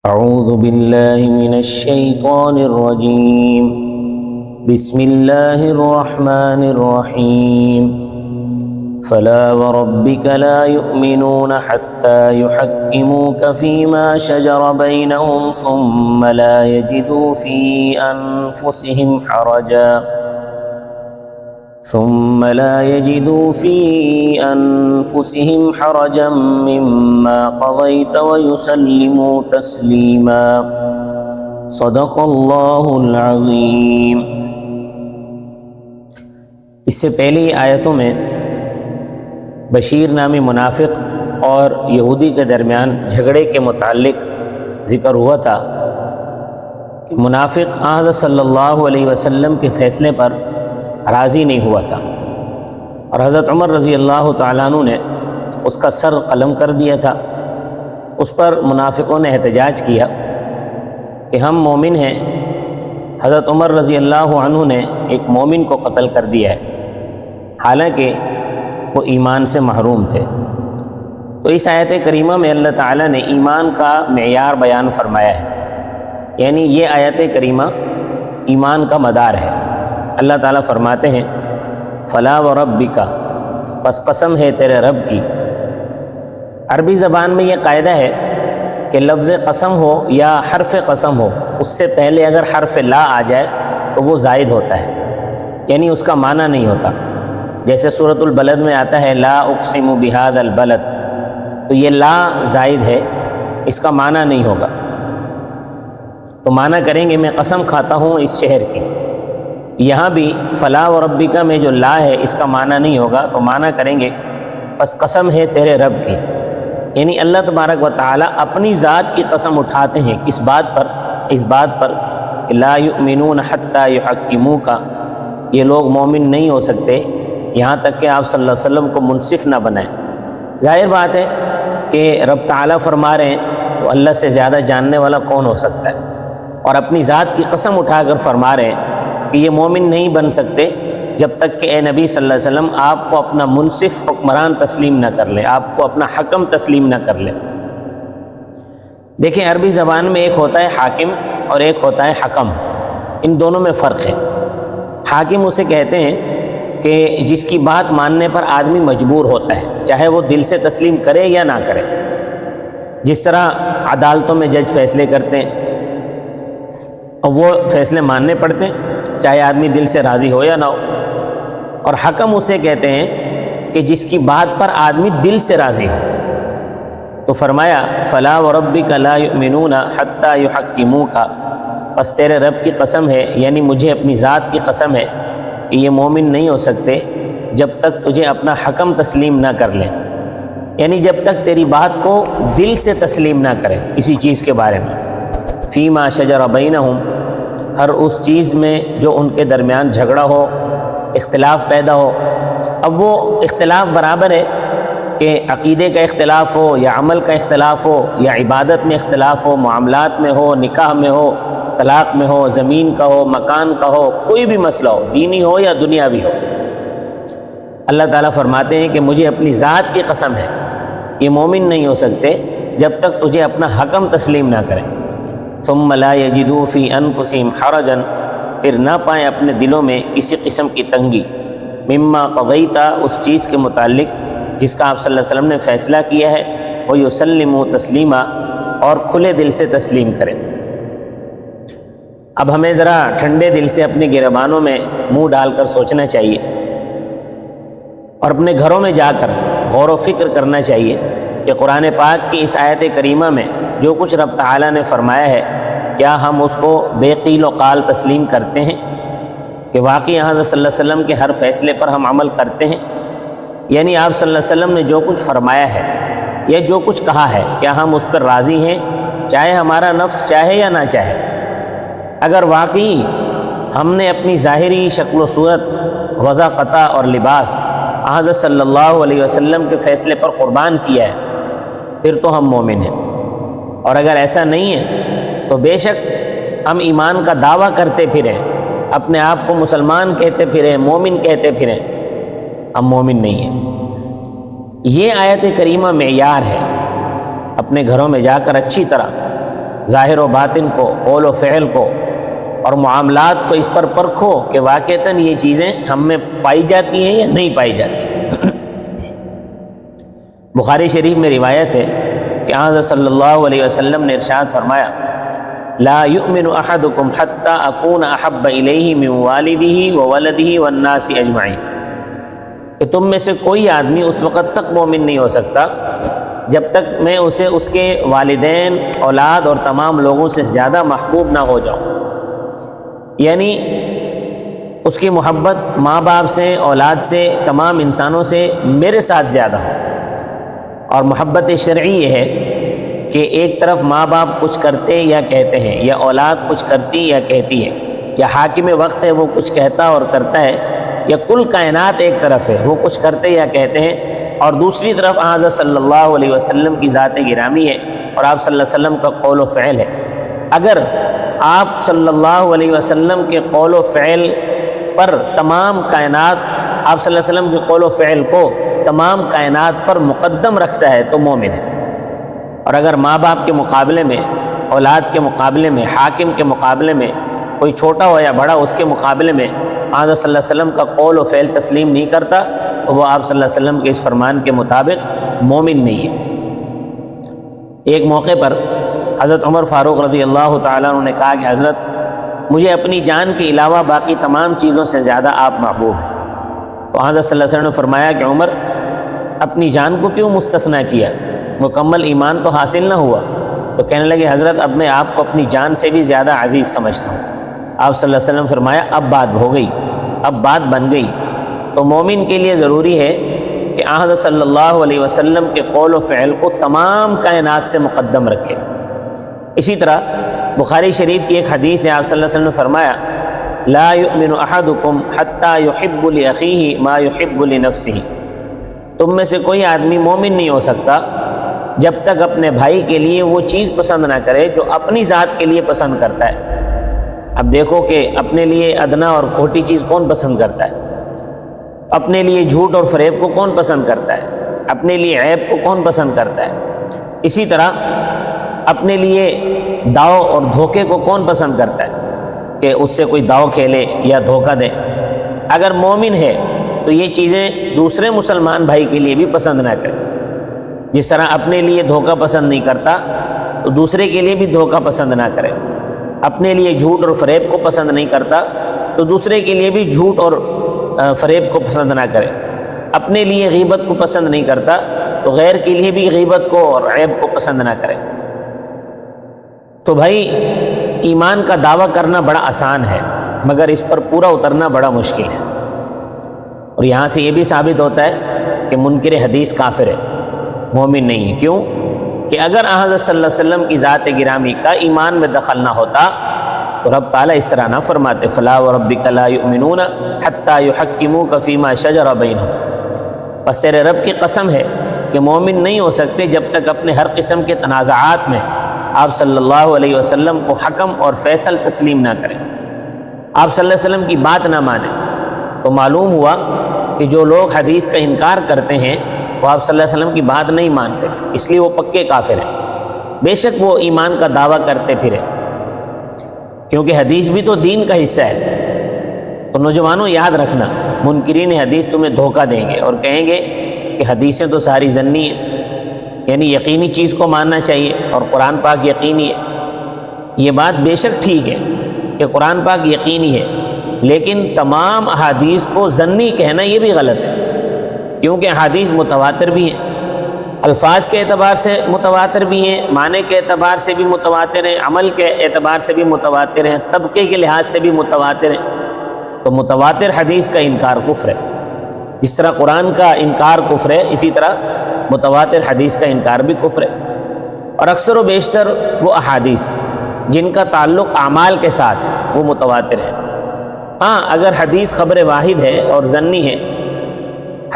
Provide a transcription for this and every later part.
أعوذ بالله من الشيطان الرجيم. بسم الله الرحمن الرحيم. فلا وربك لا يؤمنون حتى يحكموك فيما شجر بينهم ثم لا يجدوا في أنفسهم حرجا مما قضيت ويسلموا تسليما. صدق اللہ العظیم. اس سے پہلی آیتوں میں بشیر نامی منافق اور یہودی کے درمیان جھگڑے کے متعلق ذکر ہوا تھا کہ منافق حضرت صلی اللہ علیہ وسلم کے فیصلے پر راضی نہیں ہوا تھا اور حضرت عمر رضی اللہ تعالیٰ عنہ نے اس کا سر قلم کر دیا تھا. اس پر منافقوں نے احتجاج کیا کہ ہم مومن ہیں. حضرت عمر رضی اللہ عنہ نے ایک مومن کو قتل کر دیا ہے حالانکہ وہ ایمان سے محروم تھے. تو اس آیت کریمہ میں اللہ تعالیٰ نے ایمان کا معیار بیان فرمایا ہے، یعنی یہ آیت کریمہ ایمان کا مدار ہے. اللہ تعالیٰ فرماتے ہیں فلا وربک، پس قسم ہے تیرے رب کی. عربی زبان میں یہ قاعدہ ہے کہ لفظ قسم ہو یا حرف قسم ہو، اس سے پہلے اگر حرف لا آ جائے تو وہ زائد ہوتا ہے، یعنی اس کا معنی نہیں ہوتا. جیسے سورۃ البلد میں آتا ہے لا اقسم بہذا البلد، تو یہ لا زائد ہے، اس کا معنی نہیں ہوگا. تو معنی کریں گے میں قسم کھاتا ہوں اس شہر کی. یہاں بھی فلا وربک میں جو لا ہے اس کا معنی نہیں ہوگا، تو معنی کریں گے پس قسم ہے تیرے رب کی. یعنی اللہ تبارک و تعالی اپنی ذات کی قسم اٹھاتے ہیں. کس بات پر؟ اس بات پر کہ لا یؤمنون حتی یحکموک، یہ لوگ مومن نہیں ہو سکتے یہاں تک کہ آپ صلی اللہ علیہ وسلم کو منصف نہ بنائیں. ظاہر بات ہے کہ رب تعالیٰ فرما رہے ہیں تو اللہ سے زیادہ جاننے والا کون ہو سکتا ہے، اور اپنی ذات کی قسم اٹھا کر فرما رہے ہیں کہ یہ مومن نہیں بن سکتے جب تک کہ اے نبی صلی اللہ علیہ وسلم آپ کو اپنا منصف حکمران تسلیم نہ کر لیں، آپ کو اپنا حکم تسلیم نہ کر لیں. دیکھیں عربی زبان میں ایک ہوتا ہے حاکم اور ایک ہوتا ہے حکم، ان دونوں میں فرق ہے. حاکم اسے کہتے ہیں کہ جس کی بات ماننے پر آدمی مجبور ہوتا ہے، چاہے وہ دل سے تسلیم کرے یا نہ کرے. جس طرح عدالتوں میں جج فیصلے کرتے ہیں اور وہ فیصلے ماننے پڑتے ہیں چاہے آدمی دل سے راضی ہو یا نہ ہو. اور حکم اسے کہتے ہیں کہ جس کی بات پر آدمی دل سے راضی ہو. تو فرمایا فلا وربک لا یؤمنون حتی یحکموک، پس تیرے رب کی قسم ہے، یعنی مجھے اپنی ذات کی قسم ہے کہ یہ مومن نہیں ہو سکتے جب تک تجھے اپنا حکم تسلیم نہ کر لیں، یعنی جب تک تیری بات کو دل سے تسلیم نہ کریں کسی چیز کے بارے میں. فیما شجر بینہم، ہر اس چیز میں جو ان کے درمیان جھگڑا ہو، اختلاف پیدا ہو. اب وہ اختلاف برابر ہے کہ عقیدے کا اختلاف ہو یا عمل کا اختلاف ہو یا عبادت میں اختلاف ہو، معاملات میں ہو، نکاح میں ہو، طلاق میں ہو، زمین کا ہو، مکان کا ہو، کوئی بھی مسئلہ ہو، دینی ہو یا دنیاوی ہو. اللہ تعالیٰ فرماتے ہیں کہ مجھے اپنی ذات کی قسم ہے یہ مومن نہیں ہو سکتے جب تک تجھے اپنا حکم تسلیم نہ کریں. ثم لا یجدوا فی انفسہم حرجا، پھر نہ پائیں اپنے دلوں میں کسی قسم کی تنگی، مما قضیت، اس چیز کے متعلق جس کا آپ صلی اللہ علیہ وسلم نے فیصلہ کیا ہے، ویسلموا تسلیما، اور کھلے دل سے تسلیم کریں. اب ہمیں ذرا ٹھنڈے دل سے اپنے گریبانوں میں منہ ڈال کر سوچنا چاہیے اور اپنے گھروں میں جا کر غور و فکر کرنا چاہیے کہ قرآن پاک کی اس آیت کریمہ میں جو کچھ رب تعالیٰ نے فرمایا ہے، کیا ہم اس کو بے قیل و قال تسلیم کرتے ہیں کہ واقعی حضرت صلی اللہ علیہ وسلم کے ہر فیصلے پر ہم عمل کرتے ہیں؟ یعنی آپ صلی اللہ علیہ وسلم نے جو کچھ فرمایا ہے یا جو کچھ کہا ہے، کیا ہم اس پر راضی ہیں چاہے ہمارا نفس چاہے یا نہ چاہے؟ اگر واقعی ہم نے اپنی ظاہری شکل و صورت، وضاقتہ اور لباس حضرت صلی اللہ علیہ وسلم کے فیصلے پر قربان کیا ہے پھر تو ہم مومن ہیں. اور اگر ایسا نہیں ہے تو بے شک ہم ایمان کا دعویٰ کرتے پھریں، اپنے آپ کو مسلمان کہتے پھریں، مومن کہتے پھریں، ہم مومن نہیں ہیں. یہ آیت کریمہ معیار ہے. اپنے گھروں میں جا کر اچھی طرح ظاہر و باطن کو، قول و فعل کو اور معاملات کو اس پر پرکھو کہ واقعتاً یہ چیزیں ہم میں پائی جاتی ہیں یا نہیں پائی جاتی۔ بخاری شریف میں روایت ہے کہ حضرت صلی اللہ علیہ وسلم نے ارشاد فرمایا، لا یؤمن احدکم حتی اکون احب الیہ من والدہ وولدہ والناس اجمعین، کہ تم میں سے کوئی آدمی اس وقت تک مومن نہیں ہو سکتا جب تک میں اسے اس کے والدین، اولاد اور تمام لوگوں سے زیادہ محبوب نہ ہو جاؤں، یعنی اس کی محبت ماں باپ سے، اولاد سے، تمام انسانوں سے میرے ساتھ زیادہ ہو۔ اور محبت شرعی یہ ہے کہ ایک طرف ماں باپ کچھ کرتے یا کہتے ہیں، یا اولاد کچھ کرتی یا کہتی ہے، یا حاکم وقت ہے وہ کچھ کہتا اور کرتا ہے، یا کل کائنات ایک طرف ہے وہ کچھ کرتے یا کہتے ہیں، اور دوسری طرف حضرت صلی اللہ علیہ وسلم کی ذات گرامی ہے اور آپ صلی اللہ علیہ وسلم کا قول و فعل ہے۔ اگر آپ صلی اللہ علیہ وسلم کے قول و فعل پر تمام کائنات، آپ صلی اللہ علیہ وسلم کے قول و فعل کو تمام کائنات پر مقدم رکھتا ہے تو مومن ہے۔ اور اگر ماں باپ کے مقابلے میں، اولاد کے مقابلے میں، حاکم کے مقابلے میں، کوئی چھوٹا ہو یا بڑا، اس کے مقابلے میں حضرت صلی اللہ علیہ وسلم کا قول و فعل تسلیم نہیں کرتا تو وہ آپ صلی اللہ علیہ وسلم کے اس فرمان کے مطابق مومن نہیں ہے۔ ایک موقع پر حضرت عمر فاروق رضی اللہ تعالیٰ عنہ نے کہا کہ حضرت مجھے اپنی جان کے علاوہ باقی تمام چیزوں سے زیادہ آپ محبوب ہیں۔ تو حضرت صلی اللہ علیہ وسلم نے فرمایا کہ عمر، اپنی جان کو کیوں مستثنیٰ کیا؟ مکمل ایمان تو حاصل نہ ہوا؟ تو کہنے لگے حضرت اب میں آپ کو اپنی جان سے بھی زیادہ عزیز سمجھتا ہوں۔ آپ صلی اللہ علیہ وسلم فرمایا اب بات ہو گئی، اب بات بن گئی۔ تو مومن کے لیے ضروری ہے کہ حضرت صلی اللہ علیہ وسلم کے قول و فعل کو تمام کائنات سے مقدم رکھے۔ اسی طرح بخاری شریف کی ایک حدیث ہے، آپ صلی اللہ علیہ وسلم نے فرمایا، لا یؤمن احدکم حتی یحب لاخیہ ما یحب لنفسہ، تم میں سے کوئی آدمی مومن نہیں ہو سکتا جب تک اپنے بھائی کے لیے وہ چیز پسند نہ کرے جو اپنی ذات کے لیے پسند کرتا ہے۔ اب دیکھو کہ اپنے لیے ادنا اور کھوٹی چیز کون پسند کرتا ہے؟ اپنے لیے جھوٹ اور فریب کو کون پسند کرتا ہے؟ اپنے لیے عیب کو کون پسند کرتا ہے؟ اسی طرح اپنے لیے داؤ اور دھوکے کو کون پسند کرتا ہے کہ اس سے کوئی داؤ کھیلے یا دھوکہ دے؟ اگر مومن ہے تو یہ چیزیں دوسرے مسلمان بھائی کے لیے بھی پسند نہ کرے۔ جس طرح اپنے لیے دھوکہ پسند نہیں کرتا تو دوسرے کے لیے بھی دھوکہ پسند نہ کرے۔ اپنے لیے جھوٹ اور فریب کو پسند نہیں کرتا تو دوسرے کے لیے بھی جھوٹ اور فریب کو پسند نہ کرے۔ اپنے لیے غیبت کو پسند نہیں کرتا تو غیر کے لیے بھی غیبت کو اور عیب کو پسند نہ کرے۔ تو بھائی ایمان کا دعویٰ کرنا بڑا آسان ہے، مگر اس پر پورا اترنا بڑا مشکل ہے۔ اور یہاں سے یہ بھی ثابت ہوتا ہے کہ منکر حدیث کافر ہے، مومن نہیں ہے۔ کیوں؟ کہ اگر حضرت صلی اللہ علیہ وسلم کی ذات گرامی کا ایمان میں دخل نہ ہوتا تو رب تعالیٰ اس طرح نہ فرماتے، فلا وربک لا یؤمنون حتی یحکموک فیما شجر بینہم، بس تیرے رب کی قسم ہے کہ مومن نہیں ہو سکتے جب تک اپنے ہر قسم کے تنازعات میں آپ صلی اللہ علیہ وسلم کو حکم اور فیصل تسلیم نہ کریں، آپ صلی اللہ علیہ وسلم کی بات نہ مانیں۔ تو معلوم ہوا کہ جو لوگ حدیث کا انکار کرتے ہیں وہ آپ صلی اللہ علیہ وسلم کی بات نہیں مانتے، اس لیے وہ پکے کافر ہیں، بے شک وہ ایمان کا دعویٰ کرتے پھرے، کیونکہ حدیث بھی تو دین کا حصہ ہے۔ تو نوجوانوں یاد رکھنا، منکرین حدیث تمہیں دھوکہ دیں گے اور کہیں گے کہ حدیثیں تو ساری ظنی ہیں، یعنی یقینی چیز کو ماننا چاہیے اور قرآن پاک یقینی ہے۔ یہ بات بے شک ٹھیک ہے کہ قرآن پاک یقینی ہے، لیکن تمام احادیث کو ظنی کہنا یہ بھی غلط ہے، کیونکہ احادیث متواتر بھی ہیں، الفاظ کے اعتبار سے متواتر بھی ہیں، معنی کے اعتبار سے بھی متواتر ہیں، عمل کے اعتبار سے بھی متواتر ہیں، طبقے کے لحاظ سے بھی متواتر ہیں۔ تو متواتر حدیث کا انکار کفر ہے، جس طرح قرآن کا انکار کفر ہے اسی طرح متواتر حدیث کا انکار بھی کفر ہے۔ اور اکثر و بیشتر وہ احادیث جن کا تعلق اعمال کے ساتھ ہے وہ متواتر ہے۔ ہاں اگر حدیث خبر واحد ہے اور ظنی ہے،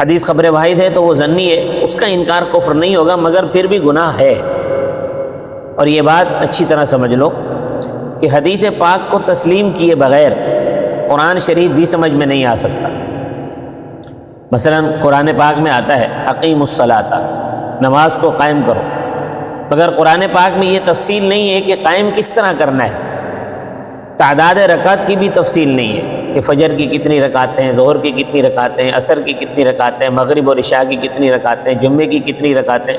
حدیث خبر واحد ہے تو وہ ظنی ہے، اس کا انکار کفر نہیں ہوگا، مگر پھر بھی گناہ ہے۔ اور یہ بات اچھی طرح سمجھ لو کہ حدیث پاک کو تسلیم کیے بغیر قرآن شریف بھی سمجھ میں نہیں آ سکتا۔ مثلا قرآن پاک میں آتا ہے اقیم الصلاۃ، نماز کو قائم کرو، مگر قرآن پاک میں یہ تفصیل نہیں ہے کہ قائم کس طرح کرنا ہے، تعداد رکعت کی بھی تفصیل نہیں ہے کہ فجر کی کتنی رکعتیں ہیں، ظہر کی کتنی رکعتیں ہیں، عصر کی کتنی رکعتیں ہیں، مغرب اور عشاء کی کتنی رکعتیں ہیں، جمعے کی کتنی رکعتیں،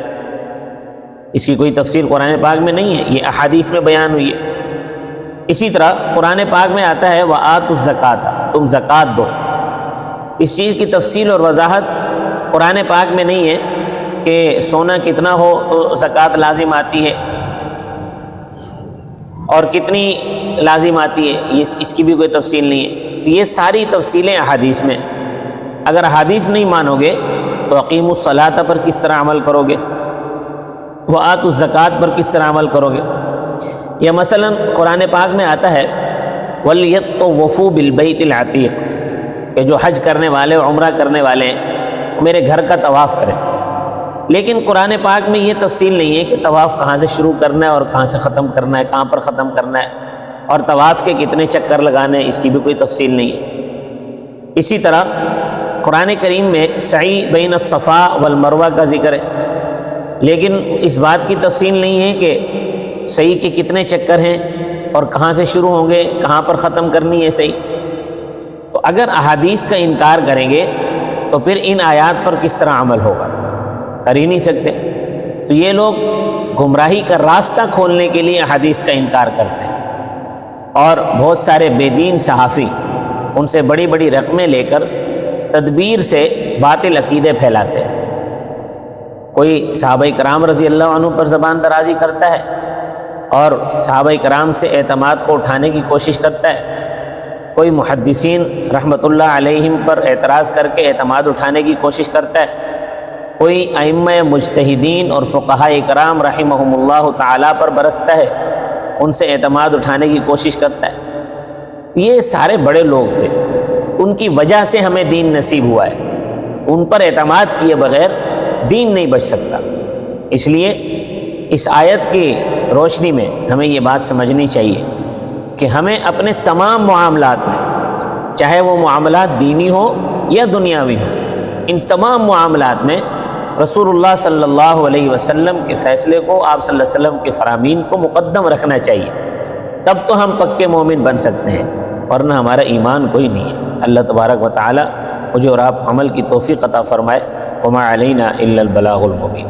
اس کی کوئی تفصیل قرآن پاک میں نہیں ہے، یہ احادیث میں بیان ہوئی ہے۔ اسی طرح قرآن پاک میں آتا ہے وَآتُوا الزَّکَاةَ، تم زکوٰۃ دو، اس چیز کی تفصیل اور وضاحت قرآن پاک میں نہیں ہے کہ سونا کتنا ہو تو زکوٰۃ لازم آتی ہے اور کتنی لازم آتی ہے، اس کی بھی کوئی تفصیل نہیں ہے۔ یہ ساری تفصیلیں احادیث میں، اگر احادیث نہیں مانو گے تو اقیموا الصلاۃ پر کس طرح عمل کرو گے، وآتوا الزکوٰۃ پر کس طرح عمل کرو گے؟ یا مثلا قرآن پاک میں آتا ہے وَلْيَطَّوَّفُوا بِالْبَيْتِ الْعَتِيقِ، کہ جو حج کرنے والے عمرہ کرنے والے ہیں میرے گھر کا طواف کریں، لیکن قرآن پاک میں یہ تفصیل نہیں ہے کہ طواف کہاں سے شروع کرنا ہے اور کہاں سے ختم کرنا ہے، کہاں پر ختم کرنا ہے، اور طواف کے کتنے چکر لگانے ہیں، اس کی بھی کوئی تفصیل نہیں ہے۔ اسی طرح قرآن کریم میں سعی بین الصفا والمروہ کا ذکر ہے، لیکن اس بات کی تفصیل نہیں ہے کہ سعی کے کتنے چکر ہیں اور کہاں سے شروع ہوں گے، کہاں پر ختم کرنی ہے سعی۔ تو اگر احادیث کا انکار کریں گے تو پھر ان آیات پر کس طرح عمل ہوگا؟ کر ہی نہیں سکتے۔ تو یہ لوگ گمراہی کا راستہ کھولنے کے لیے احادیث کا انکار کرتے ہیں، اور بہت سارے بے دین صحافی ان سے بڑی بڑی رقمیں لے کر تدبیر سے باطل عقیدے پھیلاتے ہیں۔ کوئی صحابہ کرام رضی اللہ عنہ پر زبان درازی کرتا ہے اور صحابہ کرام سے اعتماد کو اٹھانے کی کوشش کرتا ہے، کوئی محدثین رحمۃ اللہ علیہم پر اعتراض کر کے اعتماد اٹھانے کی کوشش کرتا ہے، کوئی ائمہ مجتہدین اور فقہاء کرام رحمہم اللہ تعالیٰ پر برستا ہے، ان سے اعتماد اٹھانے کی کوشش کرتا ہے۔ یہ سارے بڑے لوگ تھے، ان کی وجہ سے ہمیں دین نصیب ہوا ہے، ان پر اعتماد کیے بغیر دین نہیں بچ سکتا۔ اس لیے اس آیت کی روشنی میں ہمیں یہ بات سمجھنی چاہیے کہ ہمیں اپنے تمام معاملات میں، چاہے وہ معاملات دینی ہو یا دنیاوی ہو، ان تمام معاملات میں رسول اللہ صلی اللہ علیہ وسلم کے فیصلے کو، آپ صلی اللہ علیہ وسلم کے فرامین کو مقدم رکھنا چاہیے، تب تو ہم پکے مومن بن سکتے ہیں، ورنہ ہمارا ایمان کوئی نہیں ہے۔ اللہ تبارک و تعالی مجھے اور آپ عمل کی توفیق عطا فرمائے۔ وما علینا الا البلاغ المبین۔